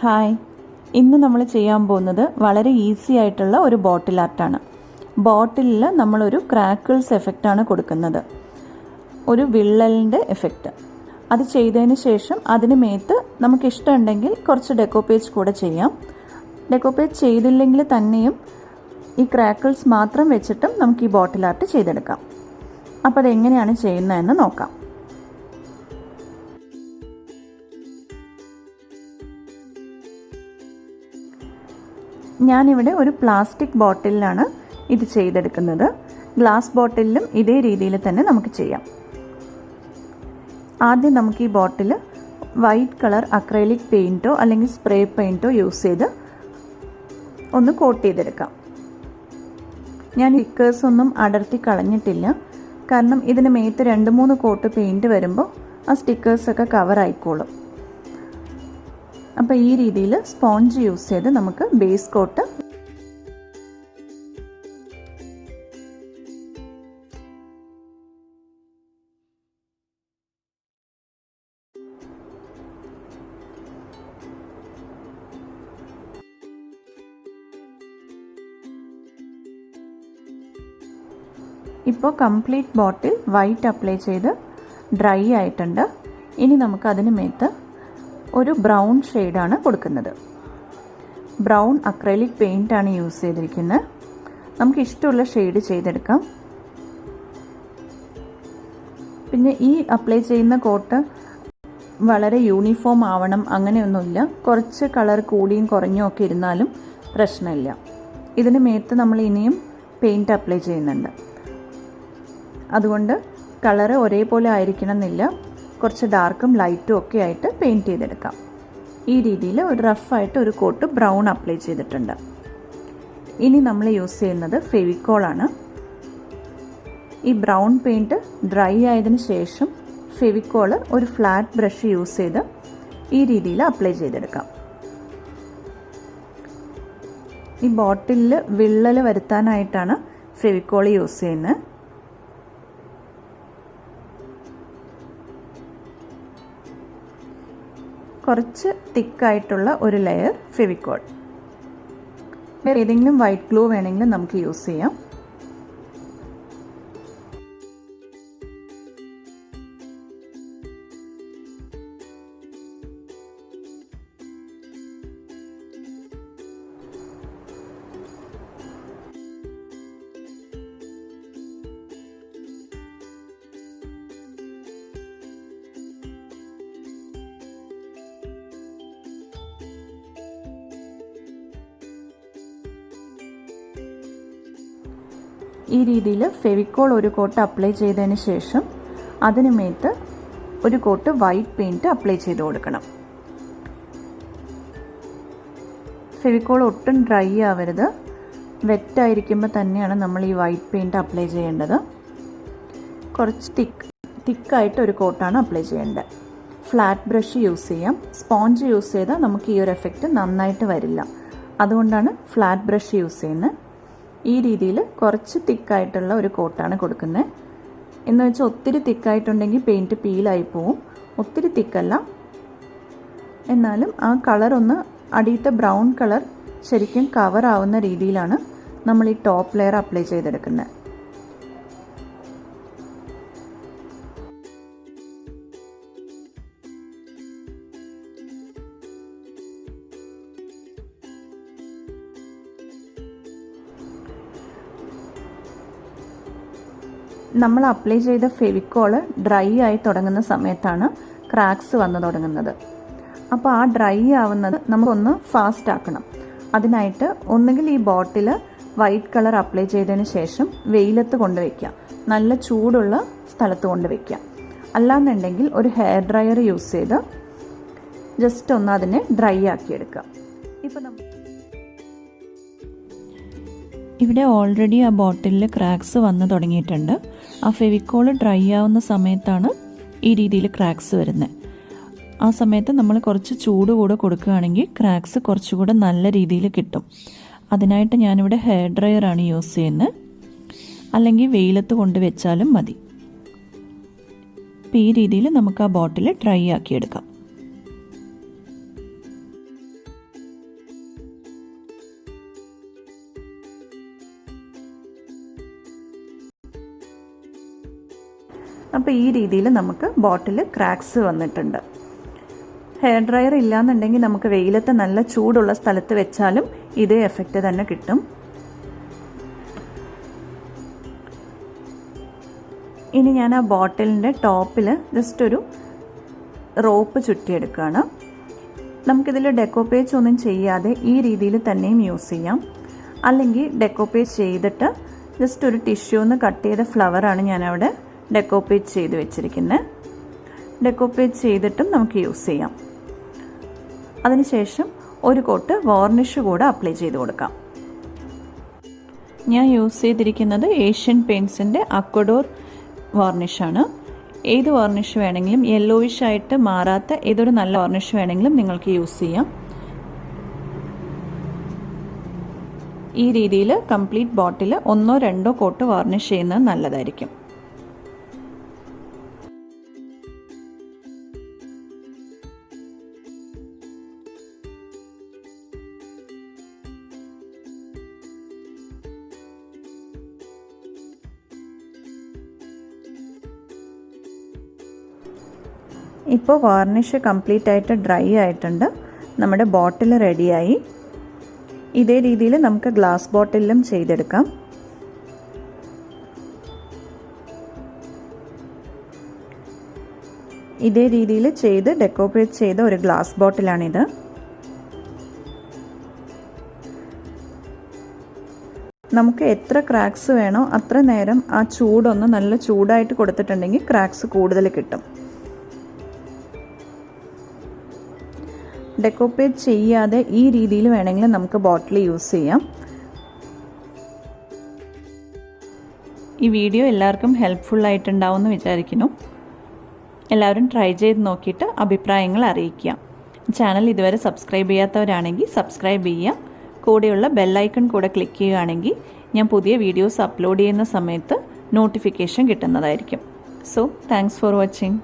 Hi, ഇന്ന് നമ്മൾ ചെയ്യാൻ പോകുന്നത് വളരെ ഈസി ആയിട്ടുള്ള ഒരു ബോട്ടിൽ ആർട്ടാണ്. ബോട്ടിലിൽ നമ്മളൊരു ക്രാക്കിൾസ് എഫക്റ്റാണ് കൊടുക്കുന്നത്, ഒരു വിള്ളലിൻ്റെ എഫക്റ്റ്. അത് ചെയ്തതിന് ശേഷം അതിന് മേത്ത് നമുക്കിഷ്ടമുണ്ടെങ്കിൽ കുറച്ച് ഡെക്കോപ്പേജ് കൂടെ ചെയ്യാം. ഡെക്കോപ്പേജ് ചെയ്തില്ലെങ്കിൽ തന്നെയും ഈ ക്രാക്കിൾസ് മാത്രം വെച്ചിട്ടും നമുക്ക് ഈ ബോട്ടിൽ ആർട്ട് ചെയ്തെടുക്കാം. അപ്പോൾ അതെങ്ങനെയാണ് ചെയ്യുന്നതെന്ന് നോക്കാം. ഞാനിവിടെ ഒരു പ്ലാസ്റ്റിക് ബോട്ടിലാണ് ഇത് ചെയ്തെടുക്കുന്നത്. ഗ്ലാസ് ബോട്ടിലും ഇതേ രീതിയിൽ തന്നെ നമുക്ക് ചെയ്യാം. ആദ്യം നമുക്ക് ഈ ബോട്ടിൽ വൈറ്റ് കളർ അക്രൈലിക് പെയിൻറ്റോ അല്ലെങ്കിൽ സ്പ്രേ പെയിൻറ്റോ യൂസ് ചെയ്ത് ഒന്ന് കോട്ട് ചെയ്തെടുക്കാം. ഞാൻ സ്റ്റിക്കേഴ്സ് ഒന്നും അടർത്തി കളഞ്ഞിട്ടില്ല, കാരണം ഇതിന് മേത്ത് 2-3 കോട്ട് പെയിൻറ്റ് വരുമ്പോൾ ആ സ്റ്റിക്കേഴ്സൊക്കെ കവർ ആയിക്കോളും. അപ്പോൾ ഈ രീതിയിൽ സ്പോഞ്ച് യൂസ് ചെയ്ത് നമുക്ക് ബേസ് കോട്ട് ഇപ്പോൾ കംപ്ലീറ്റ് ബോട്ടിൽ വൈറ്റ് അപ്ലൈ ചെയ്ത് ഡ്രൈ ആയിട്ടുണ്ട്. ഇനി നമുക്ക് അതിന് മേത്ത് ഒരു ബ്രൗൺ ഷെയ്ഡാണ് കൊടുക്കുന്നത്. ബ്രൗൺ അക്രൈലിക് പെയിൻ്റാണ് യൂസ് ചെയ്തിരിക്കുന്നത്. നമുക്ക് ഇഷ്ടമുള്ള ഷെയ്ഡ് ചെയ്തെടുക്കാം. പിന്നെ ഈ അപ്ലൈ ചെയ്യുന്ന കോട്ട് വളരെ യൂണിഫോം ആവണം അങ്ങനെയൊന്നുമില്ല. കുറച്ച് കളർ കൂടിയും കുറഞ്ഞും ഒക്കെ ഇരുന്നാലും പ്രശ്നമില്ല. ഇതിന് മേത്ത് നമ്മൾ ഇനിയും പെയിൻറ്റ് അപ്ലൈ ചെയ്യുന്നുണ്ട്, അതുകൊണ്ട് കളറ് ഒരേപോലെ ആയിരിക്കണം എന്നില്ല. കുറച്ച് ഡാർക്കും ലൈറ്റും ഒക്കെ ആയിട്ട് പെയിൻറ്റ് ചെയ്തെടുക്കാം. ഈ രീതിയിൽ ഒരു റഫായിട്ട് ഒരു കോട്ട് ബ്രൗൺ അപ്ലൈ ചെയ്തിട്ടുണ്ട്. ഇനി നമ്മൾ യൂസ് ചെയ്യുന്നത് ഫെവിക്കോളാണ്. ഈ ബ്രൗൺ പെയിൻറ്റ് ഡ്രൈ ആയതിനു ശേഷം ഫെവിക്കോള് ഒരു ഫ്ലാറ്റ് ബ്രഷ് യൂസ് ചെയ്ത് ഈ രീതിയിൽ അപ്ലൈ ചെയ്തെടുക്കാം. ഈ ബോട്ടിലിൽ വിള്ളൽ വരുത്താനായിട്ടാണ് ഫെവിക്കോൾ യൂസ് ചെയ്യുന്നത്. കുറച്ച് തിക്കായിട്ടുള്ള ഒരു ലെയർ ഫെവിക്കോൾ. വേറെ ഏതെങ്കിലും വൈറ്റ് ഗ്ലൂ വേണമെങ്കിലും നമുക്ക് യൂസ് ചെയ്യാം. ഈ രീതിയിൽ ഫെവിക്കോൾ ഒരു കോട്ട് അപ്ലൈ ചെയ്തതിന് ശേഷം അതിന് മേത്ത് ഒരു കോട്ട് വൈറ്റ് പെയിൻറ്റ് അപ്ലൈ ചെയ്ത് കൊടുക്കണം. ഫെവിക്കോൾ ഒട്ടും ഡ്രൈ ആവരുത്. വെറ്റായിരിക്കുമ്പോൾ തന്നെയാണ് നമ്മൾ ഈ വൈറ്റ് പെയിൻറ്റ് അപ്ലൈ ചെയ്യേണ്ടത്. കുറച്ച് തിക്കായിട്ട് ഒരു കോട്ടാണ് അപ്ലൈ ചെയ്യേണ്ടത്. ഫ്ലാറ്റ് ബ്രഷ് യൂസ് ചെയ്യാം. സ്പോഞ്ച് യൂസ് ചെയ്താൽ നമുക്ക് ഈ ഒരു എഫക്റ്റ് നന്നായിട്ട് വരില്ല, അതുകൊണ്ടാണ് ഫ്ലാറ്റ് ബ്രഷ് യൂസ് ചെയ്യുന്നത്. ഈ രീതിയിൽ കുറച്ച് തിക്കായിട്ടുള്ള ഒരു കോട്ടാണ് കൊടുക്കുന്നത്. എന്ന് വെച്ചാൽ ഒത്തിരി തിക്കായിട്ടുണ്ടെങ്കിൽ പെയിൻറ്റ് പീലായി പോവും. ഒത്തിരി തിക്കല്ല, എന്നാലും ആ കളറൊന്ന് അടിയത്തെ ബ്രൗൺ കളർ ശരിക്കും കവർ ആവുന്ന രീതിയിലാണ് നമ്മൾ ഈ ടോപ്പ് ലെയർ അപ്ലൈ ചെയ്തെടുക്കുന്നത്. നമ്മൾ അപ്ലൈ ചെയ്ത ഫെവിക്കോള് ഡ്രൈ ആയി തുടങ്ങുന്ന സമയത്താണ് ക്രാക്സ് വന്നു തുടങ്ങുന്നത്. അപ്പോൾ ആ ഡ്രൈ ആവുന്നത് നമുക്കൊന്ന് ഫാസ്റ്റ് ആക്കണം. അതിനായിട്ട് ഒന്നുകിൽ ഈ ബോട്ടിൽ വൈറ്റ് കളർ അപ്ലൈ ചെയ്തതിന് ശേഷം വെയിലത്ത് കൊണ്ടുവയ്ക്കുക, നല്ല ചൂടുള്ള സ്ഥലത്ത് കൊണ്ടുവയ്ക്കുക. അല്ലാന്നുണ്ടെങ്കിൽ ഒരു ഹെയർ ഡ്രയർ യൂസ് ചെയ്ത് ജസ്റ്റ് ഒന്ന് അതിനെ ഡ്രൈ ആക്കിയെടുക്കുക. ഇവിടെ ഓൾറെഡി ആ ബോട്ടിലിൽ ക്രാക്സ് വന്ന് തുടങ്ങിയിട്ടുണ്ട്. ആ ഫെവിക്കോൾ ഡ്രൈ ആവുന്ന സമയത്താണ് ഈ രീതിയിൽ ക്രാക്സ് വരുന്നത്. ആ സമയത്ത് നമ്മൾ കുറച്ച് ചൂട് കൂടെ കൊടുക്കുകയാണെങ്കിൽ ക്രാക്സ് കുറച്ചുകൂടെ നല്ല രീതിയിൽ കിട്ടും. അതിനായിട്ട് ഞാനിവിടെ ഹെയർ ഡ്രയറാണ് യൂസ് ചെയ്യുന്നത്, അല്ലെങ്കിൽ വെയിലത്ത് കൊണ്ട് വെച്ചാലും മതി. അപ്പോൾ ഈ രീതിയിൽ നമുക്ക് ആ ബോട്ടിൽ ഡ്രൈ ആക്കിയെടുക്കാം. അപ്പോൾ ഈ രീതിയിൽ നമുക്ക് ബോട്ടിൽ ക്രാക്സ് വന്നിട്ടുണ്ട്. ഹെയർ ഡ്രയർ ഇല്ലാന്നുണ്ടെങ്കിൽ നമുക്ക് വെയിലത്ത് നല്ല ചൂടുള്ള സ്ഥലത്ത് വെച്ചാലും ഇതേ എഫക്റ്റ് തന്നെ കിട്ടും. ഇനി ഞാൻ ആ ബോട്ടിലിൻ്റെ ടോപ്പിൽ ജസ്റ്റ് ഒരു റോപ്പ് ചുറ്റിയെടുക്കുകയാണ്. നമുക്കിതിൽ ഡെക്കോപ്പേജ് ഒന്നും ചെയ്യാതെ ഈ രീതിയിൽ തന്നെയും യൂസ് ചെയ്യാം. അല്ലെങ്കിൽ ഡെക്കോപ്പേജ് ചെയ്തിട്ട് ജസ്റ്റ് ഒരു ടിഷ്യൂന്ന് കട്ട് ചെയ്ത ഫ്ലവറാണ് ഞാനവിടെ ഡെക്കോപ്പേജ് ചെയ്ത് വെച്ചിരിക്കുന്നത്. ഡെക്കോപ്പേജ് ചെയ്തിട്ടും നമുക്ക് യൂസ് ചെയ്യാം. അതിനുശേഷം ഒരു കോട്ട് വാർണിഷ് കൂടെ അപ്ലൈ ചെയ്ത് കൊടുക്കാം. ഞാൻ യൂസ് ചെയ്തിരിക്കുന്നത് ഏഷ്യൻ പെയിൻറ്റ്സിൻ്റെ അക്വഡോർ വാർണിഷാണ്. ഏത് വാർണിഷ് വേണമെങ്കിലും, യെല്ലോയിഷ് ആയിട്ട് മാറാത്ത ഏതൊരു നല്ല വാർണിഷ് വേണമെങ്കിലും നിങ്ങൾക്ക് യൂസ് ചെയ്യാം. ഈ രീതിയിൽ കംപ്ലീറ്റ് ബോട്ടിൽ 1-2 കോട്ട് വാർണിഷ് ചെയ്യുന്നത് നല്ലതായിരിക്കും. ഇപ്പോൾ വാർണിഷ് കംപ്ലീറ്റ് ആയിട്ട് ഡ്രൈ ആയിട്ടുണ്ട്. നമ്മുടെ ബോട്ടിൽ റെഡിയായി. ഇതേ രീതിയിൽ നമുക്ക് ഗ്ലാസ് ബോട്ടിലും ചെയ്തെടുക്കാം. ഇതേ രീതിയിൽ ചെയ്ത് ഡെക്കോറേറ്റ് ചെയ്ത ഒരു ഗ്ലാസ് ബോട്ടിലാണിത്. നമുക്ക് എത്ര ക്രാക്സ് വേണോ അത്ര നേരം ആ ചൂടൊന്ന് നല്ല ചൂടായിട്ട് കൊടുത്തിട്ടുണ്ടെങ്കിൽ ക്രാക്സ് കൂടുതൽ കിട്ടും. ഡെക്കോപ്പേറ്റ് ചെയ്യാതെ ഈ രീതിയിൽ വേണമെങ്കിൽ നമുക്ക് ബോട്ടിൽ യൂസ് ചെയ്യാം. ഈ വീഡിയോ എല്ലാവർക്കും ഹെൽപ്ഫുൾ ആയിട്ടുണ്ടാവുമെന്ന് വിചാരിക്കുന്നു. എല്ലാവരും ട്രൈ ചെയ്ത് നോക്കിയിട്ട് അഭിപ്രായങ്ങൾ അറിയിക്കുക. ചാനൽ ഇതുവരെ സബ്സ്ക്രൈബ് ചെയ്യാത്തവരാണെങ്കിൽ സബ്സ്ക്രൈബ് ചെയ്യുക. കൂടെയുള്ള ബെല്ലൈക്കൺ കൂടെ ക്ലിക്ക് ചെയ്യുകയാണെങ്കിൽ ഞാൻ പുതിയ വീഡിയോസ് അപ്ലോഡ് ചെയ്യുന്ന സമയത്ത് നോട്ടിഫിക്കേഷൻ കിട്ടുന്നതായിരിക്കും. So thanks for watching.